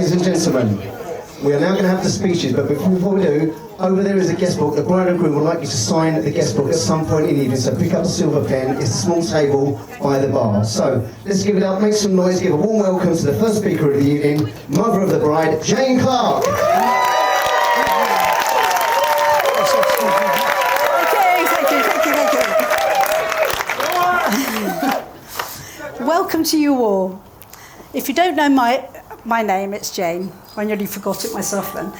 Ladies and gentlemen, we are now going to have the speeches, but before we do, over there is a guest book. The bride and groom would like you to sign the guest book at some point in the evening, so pick up a silver pen. It's a small table by the bar. So let's give it up, make some noise, give a warm welcome to the first speaker of the evening, mother of the bride, Jane Clark. Welcome to you all. If you don't know my name, it's Jane. I nearly forgot it myself then.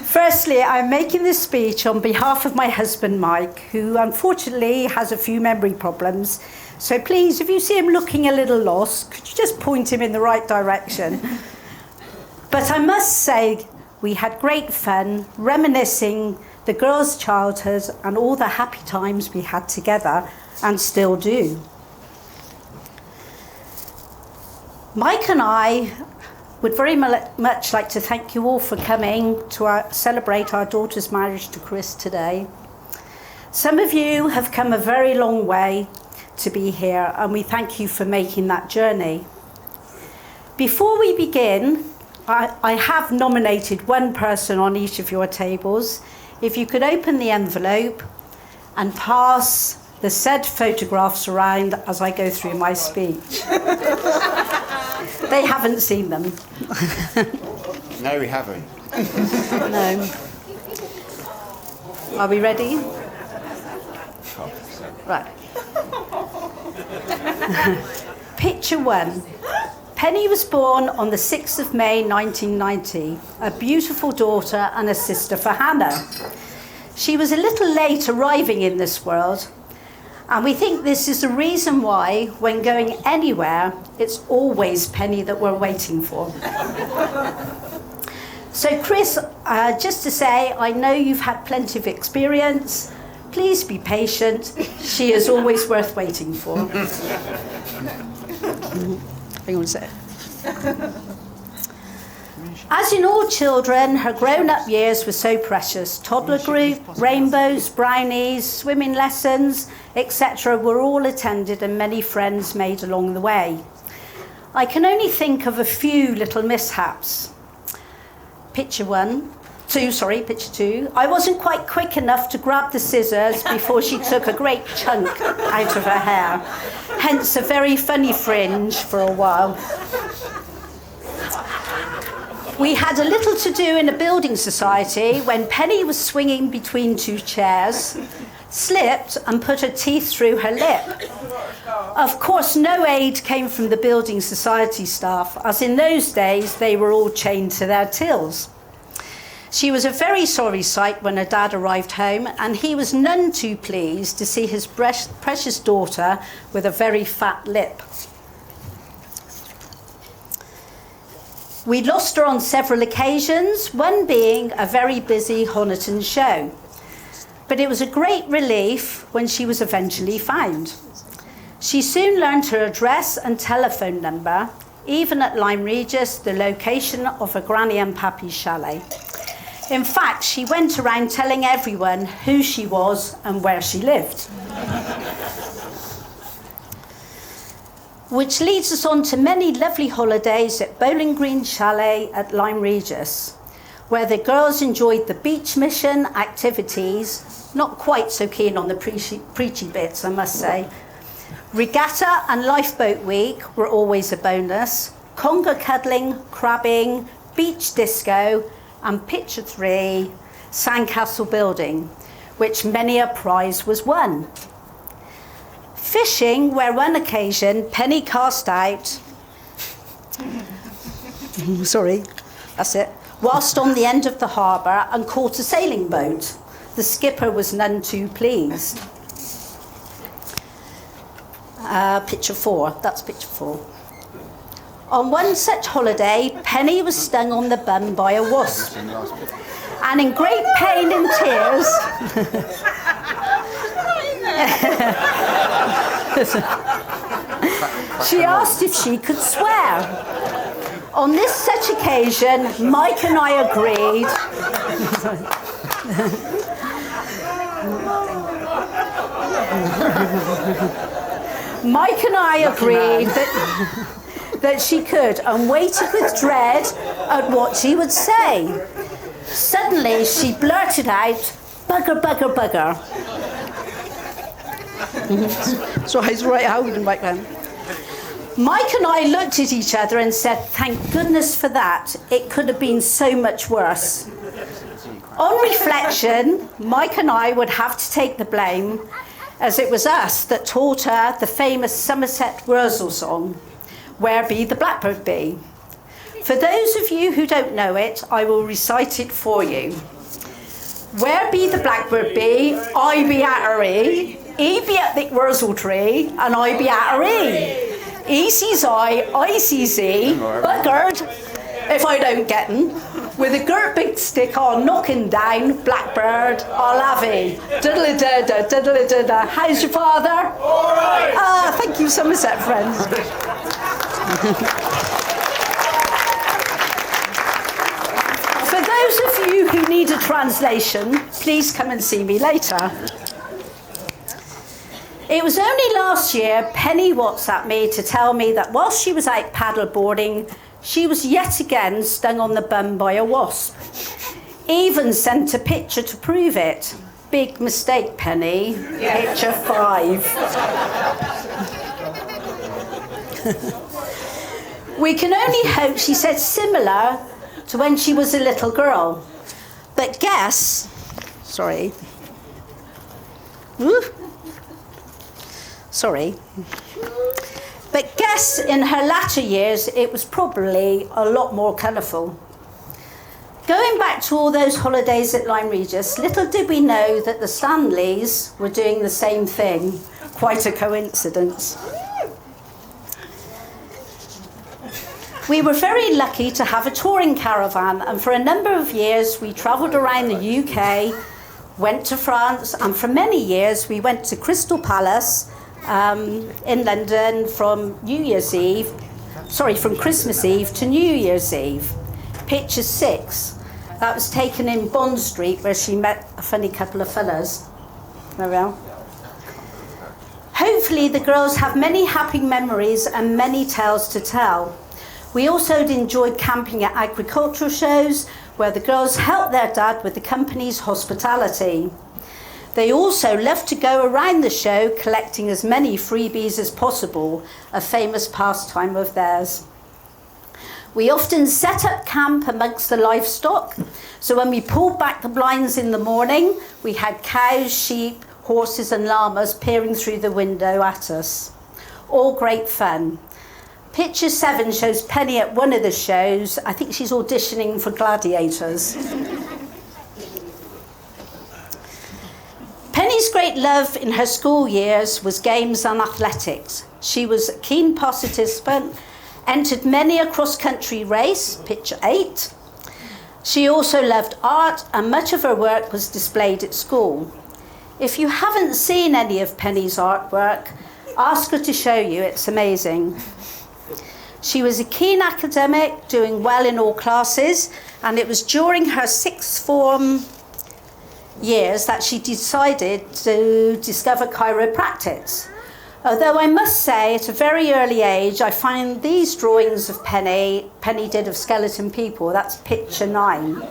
Firstly, I'm making this speech on behalf of my husband, Mike, who unfortunately has a few memory problems. So please, if you see him looking a little lost, could you just point him in the right direction? But I must say, we had great fun reminiscing the girls' childhood and all the happy times we had together and still do. Mike and I would very much like to thank you all for coming to celebrate our daughter's marriage to Chris today. Some of you have come a very long way to be here, and we thank you for making that journey. Before we begin, I have nominated one person on each of your tables. If you could open the envelope and pass the said photographs around as I go through my speech. They haven't seen them. No, we haven't. No. Are we ready? Right. Picture 1. Penny was born on the 6th of May 1990, a beautiful daughter and a sister for Hannah. She was a little late arriving in this world, and we think this is the reason why, when going anywhere, it's always Penny that we're waiting for. So Chris, just to say, I know you've had plenty of experience. Please be patient. She is always worth waiting for. Hang on a sec. As in all children, her grown-up years were so precious. Toddler group, rainbows, brownies, swimming lessons, etc. were all attended and many friends made along the way. I can only think of a few little mishaps. Picture 2. I wasn't quite quick enough to grab the scissors before she took a great chunk out of her hair. Hence a very funny fringe for a while. We had a little to do in a building society when Penny was swinging between two chairs, slipped and put her teeth through her lip. Of course, no aid came from the building society staff, as in those days they were all chained to their tills. She was a very sorry sight when her dad arrived home, and he was none too pleased to see his precious daughter with a very fat lip. We lost her on several occasions, one being a very busy Honiton show. But it was a great relief when she was eventually found. She soon learned her address and telephone number, even at Lyme Regis, the location of her granny and pappy's chalet. In fact, she went around telling everyone who she was and where she lived. Which leads us on to many lovely holidays at Bowling Green Chalet at Lyme Regis, where the girls enjoyed the beach mission activities, not quite so keen on the preachy bits, I must say. Regatta and lifeboat week were always a bonus, conga cuddling, crabbing, beach disco, and picture 3, sandcastle building, which many a prize was won. Fishing, where one occasion Penny cast out, whilst on the end of the harbour and caught a sailing boat. The skipper was none too pleased. Picture 4, that's picture 4. On one such holiday, Penny was stung on the bum by a wasp, and in great pain and tears, she asked if she could swear. On this such occasion, Mike and I agreed that she could and waited with dread at what she would say. Suddenly, she blurted out, "Bugger, bugger, bugger." So I was right holding back then. Mike and I looked at each other and said, "Thank goodness for that. It could have been so much worse." On reflection, Mike and I would have to take the blame, as it was us that taught her the famous Somerset Wurzel song, "Where Be the Blackbird Be." For those of you who don't know it, I will recite it for you. "Where be the blackbird be, I be at her e be at the wurzel tree, and I be at her e. E sees I sees e, buggered, if I don't get 'en. With a girt big stick I'll knock 'en down, blackbird, I'll have e. Diddle-a-da-da, diddle-a-da-da. How's your father?" All right. Ah, thank you, Somerset friends. For those of you who need a translation, please come and see me later. It was only last year Penny WhatsApped me to tell me that whilst she was out paddleboarding, she was yet again stung on the bum by a wasp. Even sent a picture to prove it. Big mistake, Penny. Picture 5. We can only hope she said similar to when she was a little girl. But guess, sorry. Woo. Sorry. But guess in her latter years, it was probably a lot more colourful. Going back to all those holidays at Lyme Regis, little did we know that the Stanleys were doing the same thing. Quite a coincidence. We were very lucky to have a touring caravan, and for a number of years we travelled around the UK, went to France, and for many years we went to Crystal Palace in London from Christmas Eve to New Year's Eve. Picture 6. That was taken in Bond Street, where she met a funny couple of fellas. There we are. Hopefully the girls have many happy memories and many tales to tell. We also enjoyed camping at agricultural shows, where the girls helped their dad with the company's hospitality. They also loved to go around the show collecting as many freebies as possible, a famous pastime of theirs. We often set up camp amongst the livestock, so when we pulled back the blinds in the morning, we had cows, sheep, horses and llamas peering through the window at us. All great fun. Picture 7 shows Penny at one of the shows. I think she's auditioning for Gladiators. Penny's great love in her school years was games and athletics. She was a keen participant, entered many a cross-country race, picture 8. She also loved art, and much of her work was displayed at school. If you haven't seen any of Penny's artwork, ask her to show you, it's amazing. She was a keen academic, doing well in all classes, and it was during her sixth form years that she decided to discover chiropractics. Although I must say, at a very early age, I find these drawings of Penny did of skeleton people. That's picture 9.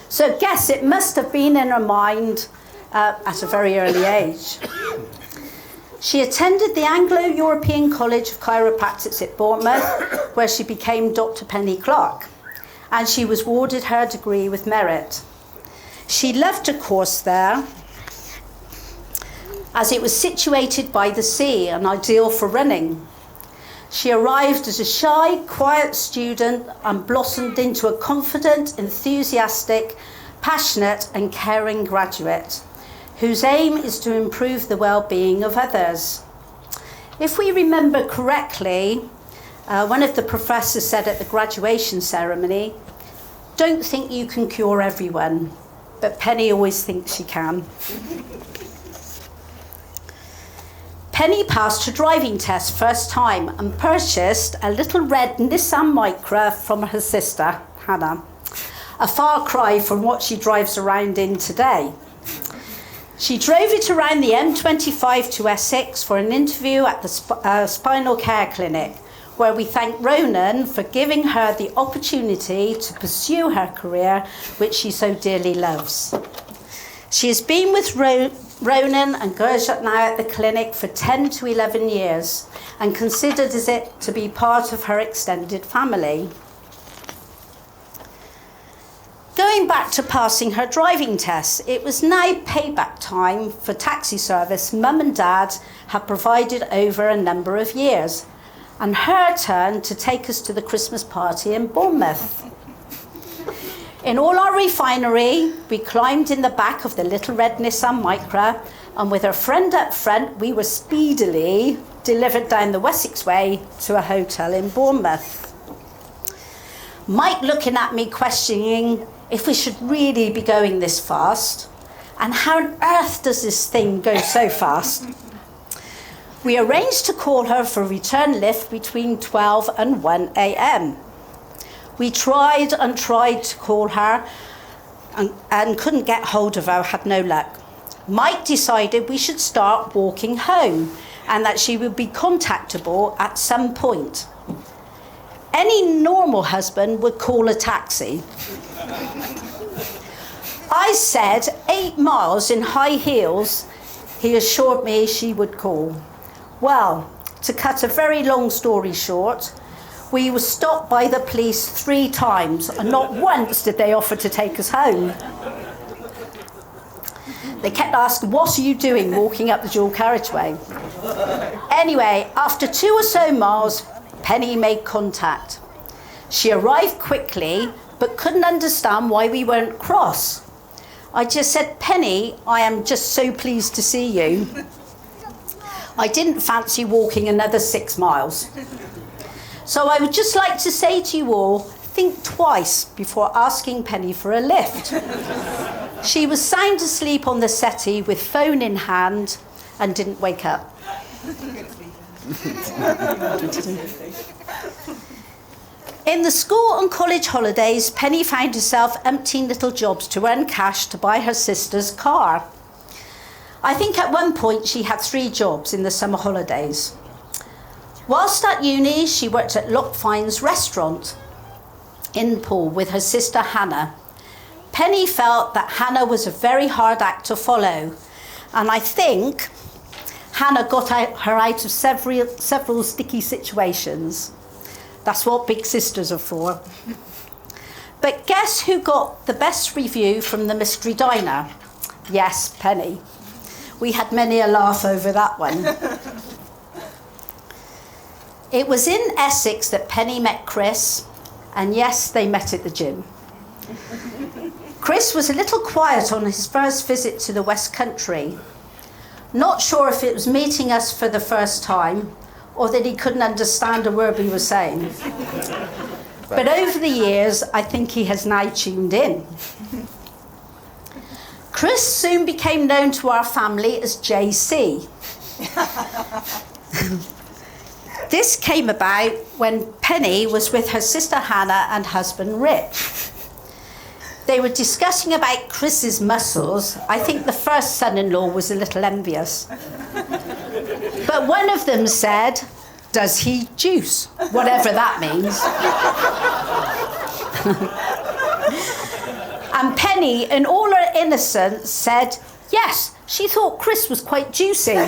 So guess it must have been in her mind at a very early age. She attended the Anglo-European College of Chiropractics at Bournemouth, where she became Dr. Penny Clark, and she was awarded her degree with merit. She loved a course there, as it was situated by the sea and ideal for running. She arrived as a shy, quiet student and blossomed into a confident, enthusiastic, passionate and caring graduate, whose aim is to improve the well-being of others. If we remember correctly, one of the professors said at the graduation ceremony, "Don't think you can cure everyone, but Penny always thinks she can." Penny passed her driving test first time and purchased a little red Nissan Micra from her sister, Hannah, a far cry from what she drives around in today. She drove it around the M25 to Essex for an interview at the spinal care clinic, where we thank Ronan for giving her the opportunity to pursue her career, which she so dearly loves. She has been with Ronan and Gurjat now at the clinic for 10 to 11 years and considers it to be part of her extended family. Going back to passing her driving test, it was now payback time for taxi service Mum and Dad had provided over a number of years, and her turn to take us to the Christmas party in Bournemouth. In all our refinery, we climbed in the back of the little red Nissan Micra, and with her friend up front, we were speedily delivered down the Wessex Way to a hotel in Bournemouth. Mike looking at me questioning if we should really be going this fast, and how on earth does this thing go so fast? We arranged to call her for a return lift between 12 and 1 a.m. We tried and tried to call her and couldn't get hold of her, had no luck. Mike decided we should start walking home and that she would be contactable at some point. Any normal husband would call a taxi. I said 8 miles in high heels, he assured me she would call. Well, to cut a very long story short, we were stopped by the police 3 times and not once did they offer to take us home. They kept asking, what are you doing walking up the dual carriageway? Anyway, after 2 or so miles, Penny made contact. She arrived quickly, but couldn't understand why we weren't cross. I just said, Penny, I am just so pleased to see you. I didn't fancy walking another 6 miles. So I would just like to say to you all, think twice before asking Penny for a lift. She was sound asleep on the settee with phone in hand and didn't wake up. In the school and college holidays, Penny found herself emptying little jobs to earn cash to buy her sister's car. I think at one point she had 3 jobs in the summer holidays. Whilst at uni, she worked at Loch Fyne's restaurant in Poole with her sister Hannah. Penny felt that Hannah was a very hard act to follow, and I think Hannah got her out of several sticky situations. That's what big sisters are for. But guess who got the best review from the mystery diner? Yes, Penny. We had many a laugh over that one. It was in Essex that Penny met Chris, and yes, they met at the gym. Chris was a little quiet on his first visit to the West Country. Not sure if it was meeting us for the first time or that he couldn't understand a word we were saying. But over the years, I think he has now tuned in. Chris soon became known to our family as JC. This came about when Penny was with her sister Hannah and husband Rich. They were discussing about Chris's muscles. I think the first son-in-law was a little envious. But one of them said, does he juice? Whatever that means. And Penny, in all her innocence, said, yes, she thought Chris was quite juicy.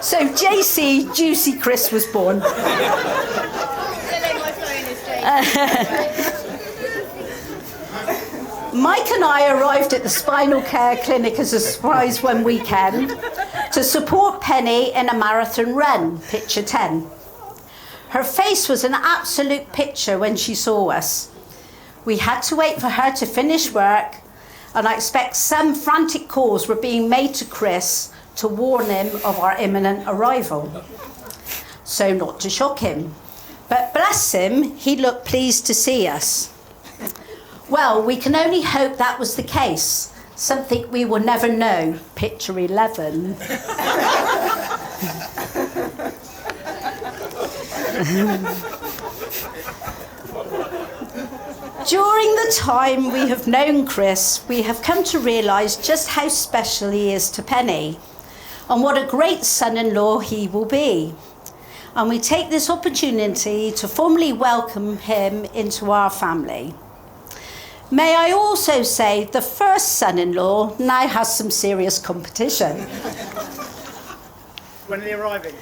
So JC, Juicy Chris, was born. Mike and I arrived at the spinal care clinic as a surprise one weekend to support Penny in a marathon run, picture 10. Her face was an absolute picture when she saw us. We had to wait for her to finish work, and I expect some frantic calls were being made to Chris to warn him of our imminent arrival. So not to shock him. But bless him, he looked pleased to see us. Well, we can only hope that was the case. Something we will never know. Picture 11. During the time we have known Chris, we have come to realise just how special he is to Penny and what a great son-in-law he will be. and we take this opportunity to formally welcome him into our family. May I also say the first son-in-law now has some serious competition. When are they arriving?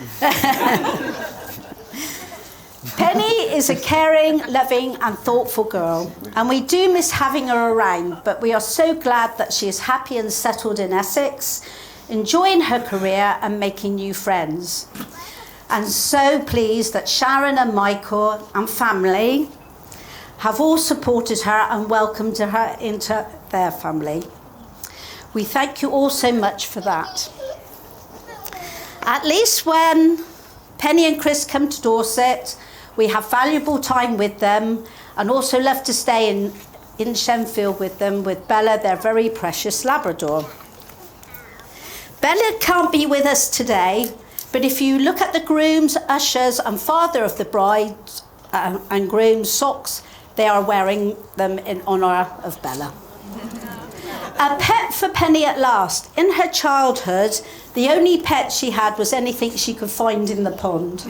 Penny is a caring, loving and thoughtful girl, and we do miss having her around, but we are so glad that she is happy and settled in Essex, enjoying her career and making new friends. And so pleased that Sharon and Michael and family have all supported her and welcomed her into their family. We thank you all so much for that. At least when Penny and Chris come to Dorset, we have valuable time with them, and also love to stay in Shenfield with them, with Bella, their very precious Labrador. Bella can't be with us today, but if you look at the grooms, ushers and father of the bride and groom's socks, they are wearing them in honour of Bella. A pet for Penny at last. In her childhood, the only pet she had was anything she could find in the pond.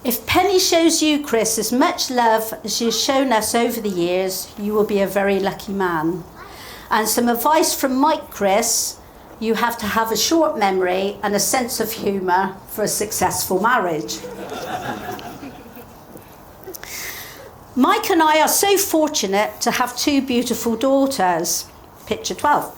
If Penny shows you, Chris, as much love as she has shown us over the years, you will be a very lucky man. And some advice from Mike, Chris: you have to have a short memory and a sense of humour for a successful marriage. Mike and I are so fortunate to have two beautiful daughters, picture 12,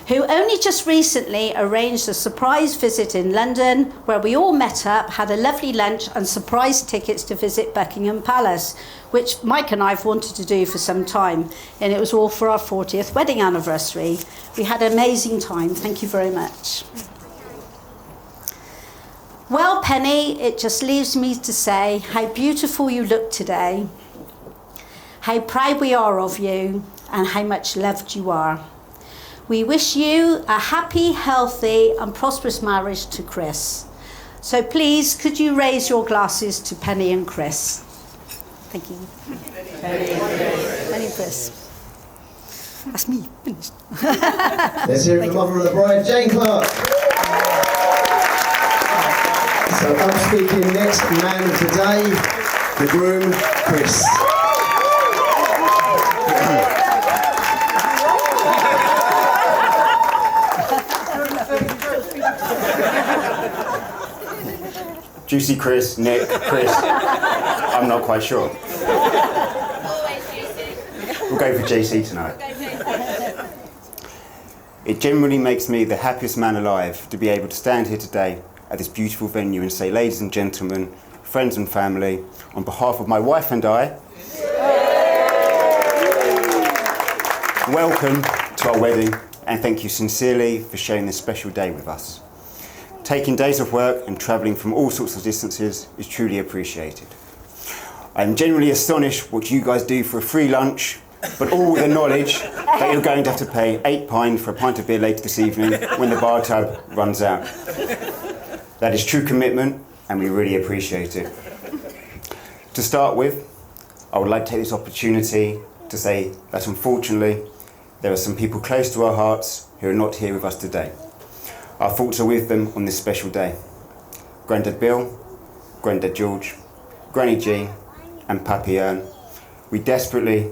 who only just recently arranged a surprise visit in London, where we all met up, had a lovely lunch and surprise tickets to visit Buckingham Palace, which Mike and I have wanted to do for some time, and it was all for our 40th wedding anniversary. We had an amazing time. Thank you very much. Well, Penny, it just leaves me to say how beautiful you look today, how proud we are of you, and how much loved you are. We wish you a happy, healthy and prosperous marriage to Chris. So please, could you raise your glasses to Penny and Chris? Thank you. Penny and Chris. That's me, finished. Let's hear it from the mother of the bride, Jane Clark. So I'm speaking next man of the day, the groom, Chris. Juicy Chris, Nick, Chris. I'm not quite sure. We'll go for JC tonight. It genuinely makes me the happiest man alive to be able to stand here today at this beautiful venue and say, ladies and gentlemen, friends and family, on behalf of my wife and I, welcome to our wedding, and thank you sincerely for sharing this special day with us. Taking days of work and travelling from all sorts of distances is truly appreciated. I'm genuinely astonished what you guys do for a free lunch, but all with the knowledge that you're going to have to pay £8 for a pint of beer later this evening when the bar tab runs out. That is true commitment, and we really appreciate it. To start with, I would like to take this opportunity to say that unfortunately, there are some people close to our hearts who are not here with us today. Our thoughts are with them on this special day. Grandad Bill, Grandad George, Granny Jean, and Pappy Ern. We desperately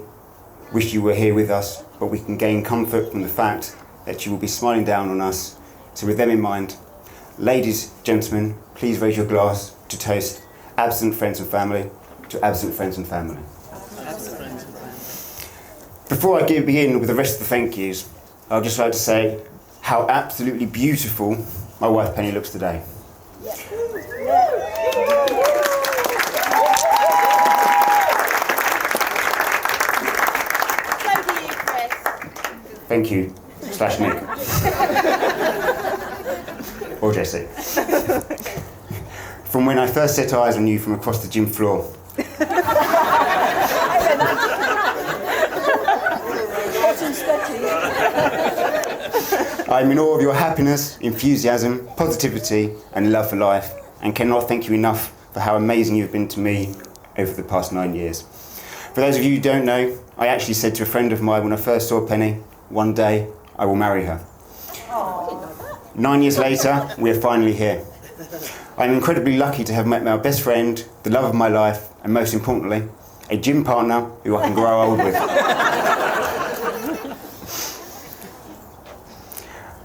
wish you were here with us, but we can gain comfort from the fact that you will be smiling down on us. So with them in mind, ladies, gentlemen, please raise your glass to toast absent friends and family to absent friends and family. Before I begin with the rest of the thank yous, I'd just like to say how absolutely beautiful my wife Penny looks today. Thank you, / Nick. Or Jesse. From when I first set eyes on you from across the gym floor. I'm in awe of your happiness, enthusiasm, positivity and love for life, and cannot thank you enough for how amazing you've been to me over the past 9 years. For those of you who don't know, I actually said to a friend of mine when I first saw Penny, one day I will marry her. 9 years later, we are finally here. I'm incredibly lucky to have met my best friend, the love of my life, and most importantly, a gym partner who I can grow old with.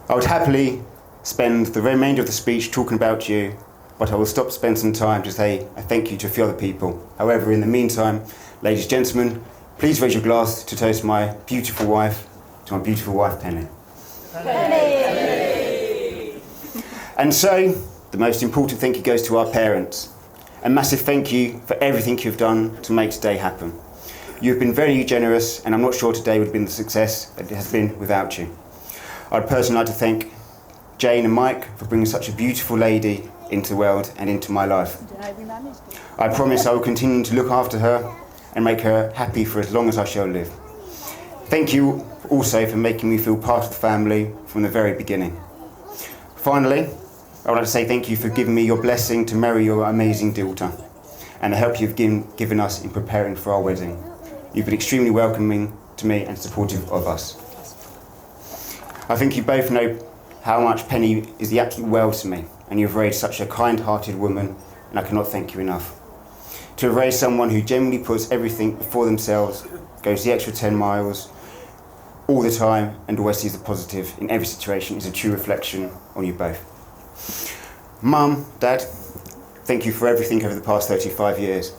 I would happily spend the remainder of the speech talking about you, but I will stop to spend some time to say a thank you to a few other people. However, in the meantime, ladies and gentlemen, please raise your glass to toast my beautiful wife, Penny. Penny! And so, the most important thank you goes to our parents. A massive thank you for everything you've done to make today happen. You've been very generous, and I'm not sure today would have been the success that it has been without you. I'd personally like to thank Jane and Mike for bringing such a beautiful lady into the world and into my life. I promise I will continue to look after her and make her happy for as long as I shall live. Thank you also for making me feel part of the family from the very beginning. Finally, I would like to say thank you for giving me your blessing to marry your amazing daughter and the help you've given us in preparing for our wedding. You've been extremely welcoming to me and supportive of us. I think you both know how much Penny is the absolute world to me, and you've raised such a kind-hearted woman, and I cannot thank you enough. To have raised someone who genuinely puts everything before themselves, goes the extra 10 miles all the time, and always sees the positive in every situation is a true reflection on you both. Mum, Dad, thank you for everything over the past 35 years.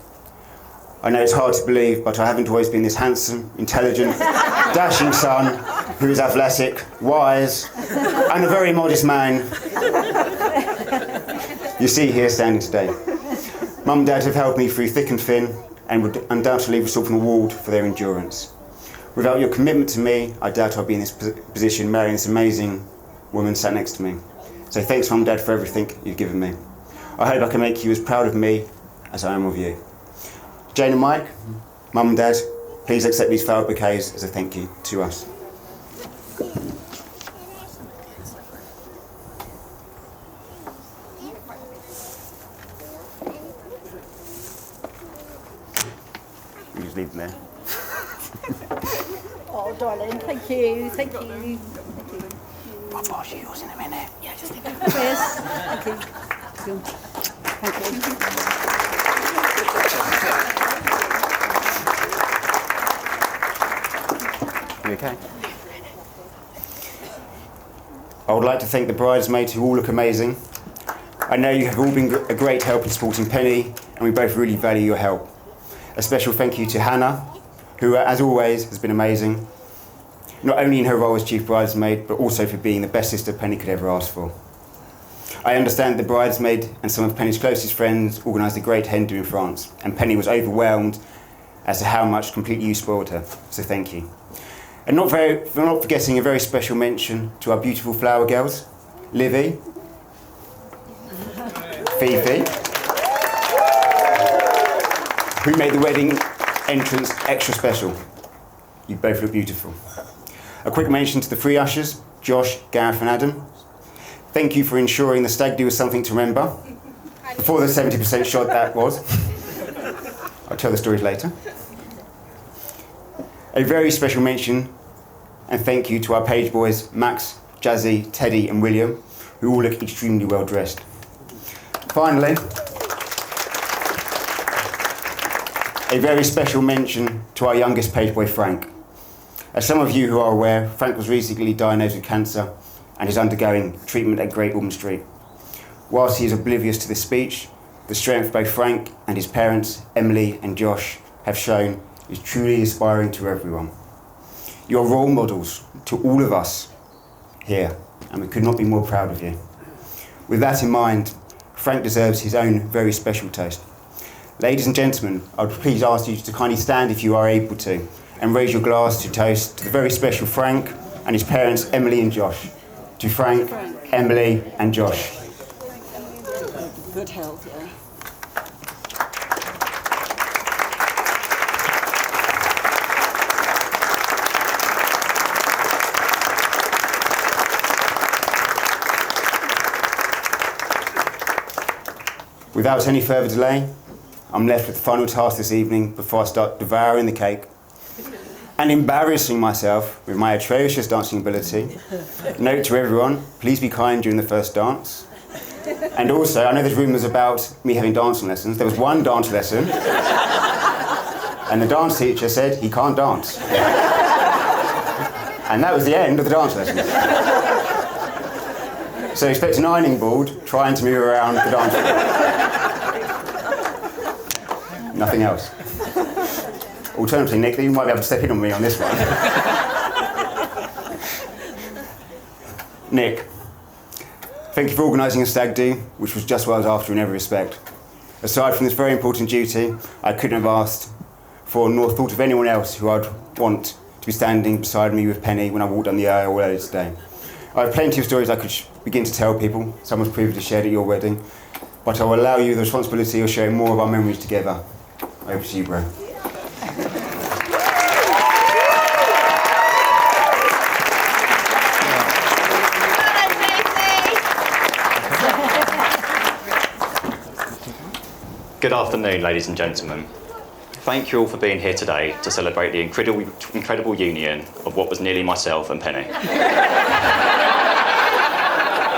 I know it's hard to believe, but I haven't always been this handsome, intelligent, dashing son who is athletic, wise, and a very modest man you see here standing today. Mum and Dad have helped me through thick and thin and would undoubtedly receive an award for their endurance. Without your commitment to me, I doubt I'd be in this position marrying this amazing woman sat next to me. So thanks, Mum and Dad, for everything you've given me. I hope I can make you as proud of me as I am of you. Jane and Mike, Mum and Dad, please accept these flower bouquets as a thank you to us. You just leave them there. Oh, darling, thank you. Thank you. I'll pass you yours in a minute. Yeah, just leave it. Cheers. Thank you. Thank you. You okay? I would like to thank the bridesmaids who all look amazing. I know you have all been a great help in supporting Penny, and we both really value your help. A special thank you to Hannah, who, as always, has been amazing, not only in her role as chief bridesmaid, but also for being the best sister Penny could ever ask for. I understand the bridesmaid and some of Penny's closest friends organised a great hen do in France, and Penny was overwhelmed as to how much completely you spoiled her, so thank you. And not forgetting a very special mention to our beautiful flower girls, Livy, Fifi, who made the wedding entrance extra special. You both look beautiful. A quick mention to the three ushers, Josh, Gareth and Adam. Thank you for ensuring the stag do was something to remember. Before the 70% shot that was. I'll tell the stories later. A very special mention and thank you to our page boys, Max, Jazzy, Teddy and William, who all look extremely well dressed. Finally, a very special mention to our youngest page boy, Frank. As some of you who are aware, Frank was recently diagnosed with cancer and is undergoing treatment at Great Ormond Street. Whilst he is oblivious to this speech, the strength both Frank and his parents, Emily and Josh, have shown is truly inspiring to everyone. You're role models to all of us here, and we could not be more proud of you. With that in mind, Frank deserves his own very special toast. Ladies and gentlemen, I would please ask you to kindly stand if you are able to, and raise your glass to toast to the very special Frank and his parents, Emily and Josh. To Frank, Emily and Josh. Good health, yeah. Without any further delay, I'm left with the final task this evening before I start devouring the cake. And and embarrassing myself with my atrocious dancing ability. Note to everyone, please be kind during the first dance. And also, I know there's rumours about me having dancing lessons. There was one dance lesson, and the dance teacher said he can't dance. And that was the end of the dance lesson. So expect an ironing board trying to move around the dance floor. Nothing else. Alternatively, Nick, you might be able to step in on me on this one. Nick, thank you for organising a stag do, which was just what I was after in every respect. Aside from this very important duty, I couldn't have asked for nor thought of anyone else who I'd want to be standing beside me with Penny when I walked down the aisle earlier today. I have plenty of stories I could begin to tell people, some was previously shared at your wedding, but I will allow you the responsibility of sharing more of our memories together. Over to you, bro. Good afternoon, ladies and gentlemen. Thank you all for being here today to celebrate the incredible union of what was nearly myself and Penny.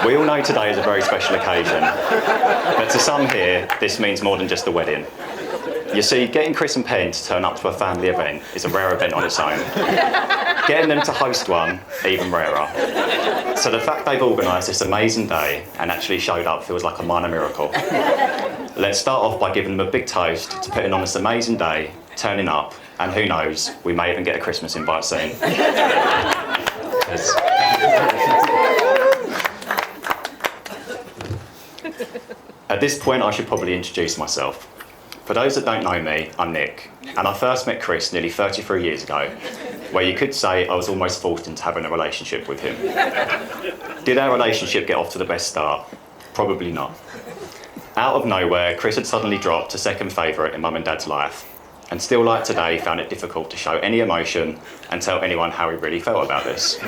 We all know today is a very special occasion, but to some here, this means more than just a wedding. You see, getting Chris and Penn to turn up to a family event is a rare event on its own. Getting them to host one, even rarer. So the fact they've organised this amazing day and actually showed up feels like a minor miracle. Let's start off by giving them a big toast to putting on this amazing day, turning up, and who knows, we may even get a Christmas invite soon. At this point, I should probably introduce myself. For those that don't know me, I'm Nick, and I first met Chris nearly 33 years ago, where you could say I was almost forced into having a relationship with him. Did our relationship get off to the best start? Probably not. Out of nowhere, Chris had suddenly dropped to second favourite in Mum and Dad's life, and still like today found it difficult to show any emotion and tell anyone how he really felt about this.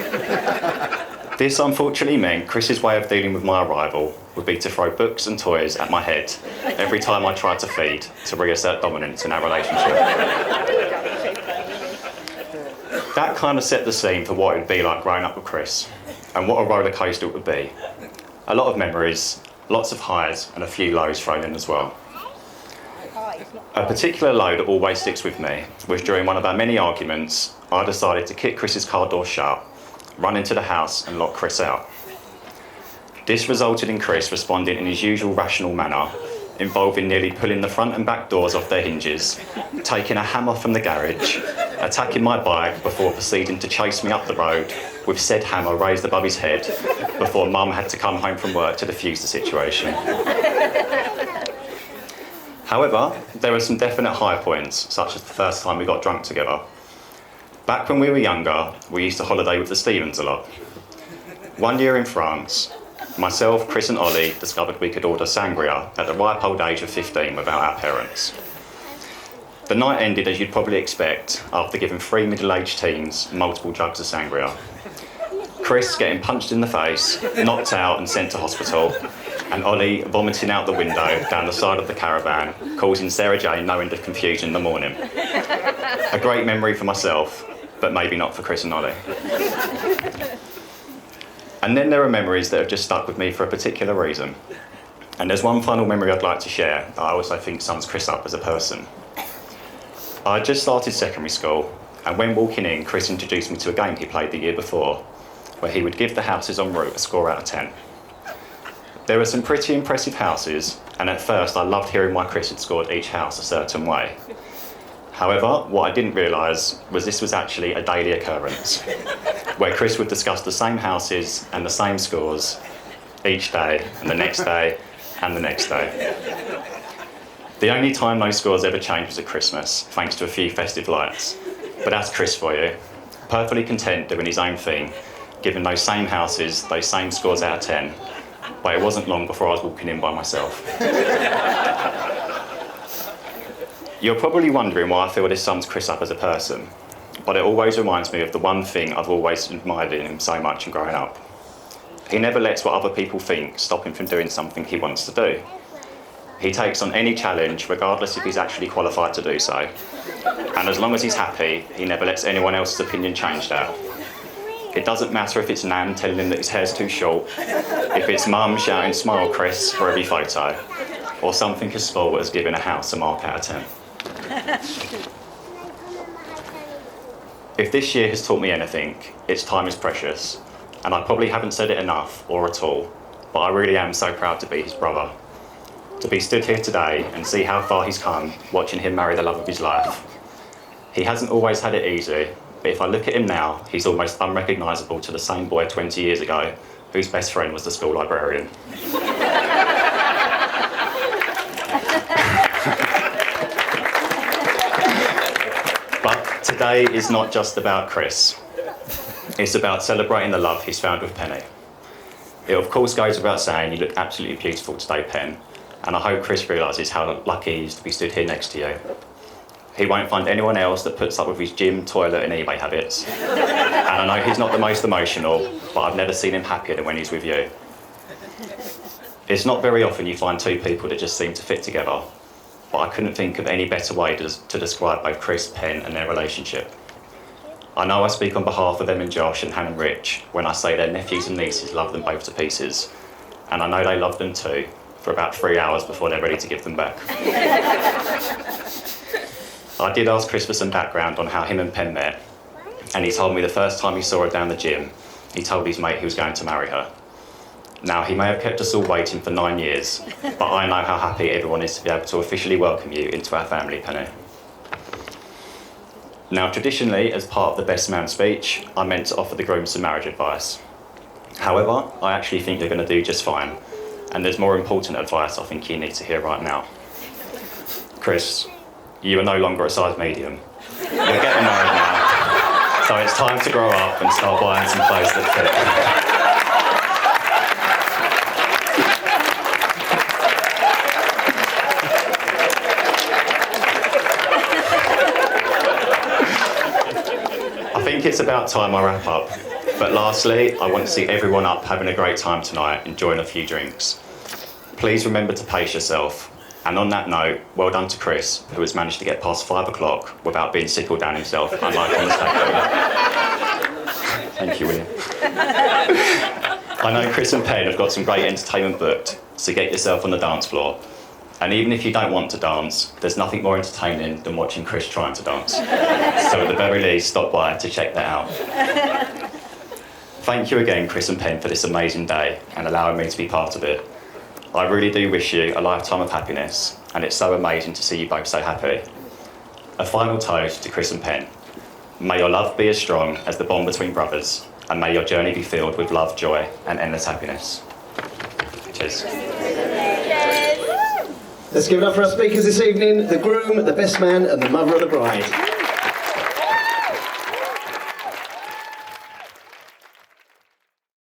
This unfortunately meant Chris's way of dealing with my arrival would be to throw books and toys at my head every time I tried to feed to reassert dominance in our relationship. That kind of set the scene for what it would be like growing up with Chris, and what a roller coaster it would be. A lot of memories, lots of highs and a few lows thrown in as well. A particular low that always sticks with me was during one of our many arguments, I decided to kick Chris's car door shut, run into the house and lock Chris out. This resulted in Chris responding in his usual rational manner, involving nearly pulling the front and back doors off their hinges, taking a hammer from the garage, attacking my bike before proceeding to chase me up the road with said hammer raised above his head before Mum had to come home from work to defuse the situation. However, there were some definite high points, such as the first time we got drunk together. Back when we were younger, we used to holiday with the Stevens a lot. One year in France, myself, Chris and Ollie discovered we could order sangria at the ripe old age of 15 without our parents. The night ended as you'd probably expect, after giving 3 middle-aged teens multiple jugs of sangria. Chris getting punched in the face, knocked out and sent to hospital, and Ollie vomiting out the window down the side of the caravan, causing Sarah Jane no end of confusion in the morning. A great memory for myself, but maybe not for Chris and Ollie. And then there are memories that have just stuck with me for a particular reason. And there's one final memory I'd like to share that I also think sums Chris up as a person. I had just started secondary school, and when walking in, Chris introduced me to a game he played the year before, where he would give the houses en route a score out of 10. There were some pretty impressive houses, and at first I loved hearing why Chris had scored each house a certain way. However, what I didn't realise was this was actually a daily occurrence, where Chris would discuss the same houses and the same scores each day, and the next day, and the next day. The only time those scores ever changed was at Christmas, thanks to a few festive lights. But that's Chris for you, perfectly content doing his own thing, giving those same houses, those same scores out of 10, but it wasn't long before I was walking in by myself. You're probably wondering why I feel this sums Chris up as a person, but it always reminds me of the one thing I've always admired in him so much in growing up. He never lets what other people think stop him from doing something he wants to do. He takes on any challenge, regardless if he's actually qualified to do so, And as long as he's happy, he never lets anyone else's opinion change that. It doesn't matter if it's Nan telling him that his hair's too short, if it's Mum shouting "Smile, Chris" for every photo, or something as small as giving a house a mark out of 10. If this year has taught me anything, it's time is precious, and I probably haven't said it enough or at all, but I really am so proud to be his brother. To be stood here today and see how far he's come, watching him marry the love of his life. He hasn't always had it easy, but if I look at him now, he's almost unrecognisable to the same boy 20 years ago, whose best friend was the school librarian. But today is not just about Chris. It's about celebrating the love he's found with Penny. It of course goes without saying you look absolutely beautiful today, Pen, and I hope Chris realises how lucky he is to be stood here next to you. He won't find anyone else that puts up with his gym, toilet and eBay habits. And I know he's not the most emotional, but I've never seen him happier than when he's with you. It's not very often you find two people that just seem to fit together, but I couldn't think of any better way to describe both Chris, Pen and their relationship. I know I speak on behalf of them and Josh and Han and Rich when I say their nephews and nieces love them both to pieces, and I know they love them too, for about 3 hours before they're ready to give them back. I did ask Chris for some background on how him and Pen met, and he told me the first time he saw her down the gym, he told his mate he was going to marry her. Now, he may have kept us all waiting for 9 years, but I know how happy everyone is to be able to officially welcome you into our family, Penny. Now, traditionally, as part of the best man speech, I meant to offer the groom some marriage advice. However, I actually think you're going to do just fine, and there's more important advice I think you need to hear right now. Chris, you are no longer a size medium. You're getting married now, so it's time to grow up and start buying some clothes that fit. I think it's about time I wrap up, but lastly, I want to see everyone up having a great time tonight, enjoying a few drinks. Please remember to pace yourself. And on that note, well done to Chris, who has managed to get past 5 o'clock without being sick or down himself, unlike on the takeover. Thank you, William. I know Chris and Pen have got some great entertainment booked, so get yourself on the dance floor. And even if you don't want to dance, there's nothing more entertaining than watching Chris trying to dance. So at the very least, stop by to check that out. Thank you again, Chris and Pen, for this amazing day and allowing me to be part of it. I really do wish you a lifetime of happiness, and it's so amazing to see you both so happy. A final toast to Chris and Pen. May your love be as strong as the bond between brothers, and may your journey be filled with love, joy, and endless happiness. Cheers. Let's give it up for our speakers this evening, the groom, the best man and the mother of the bride.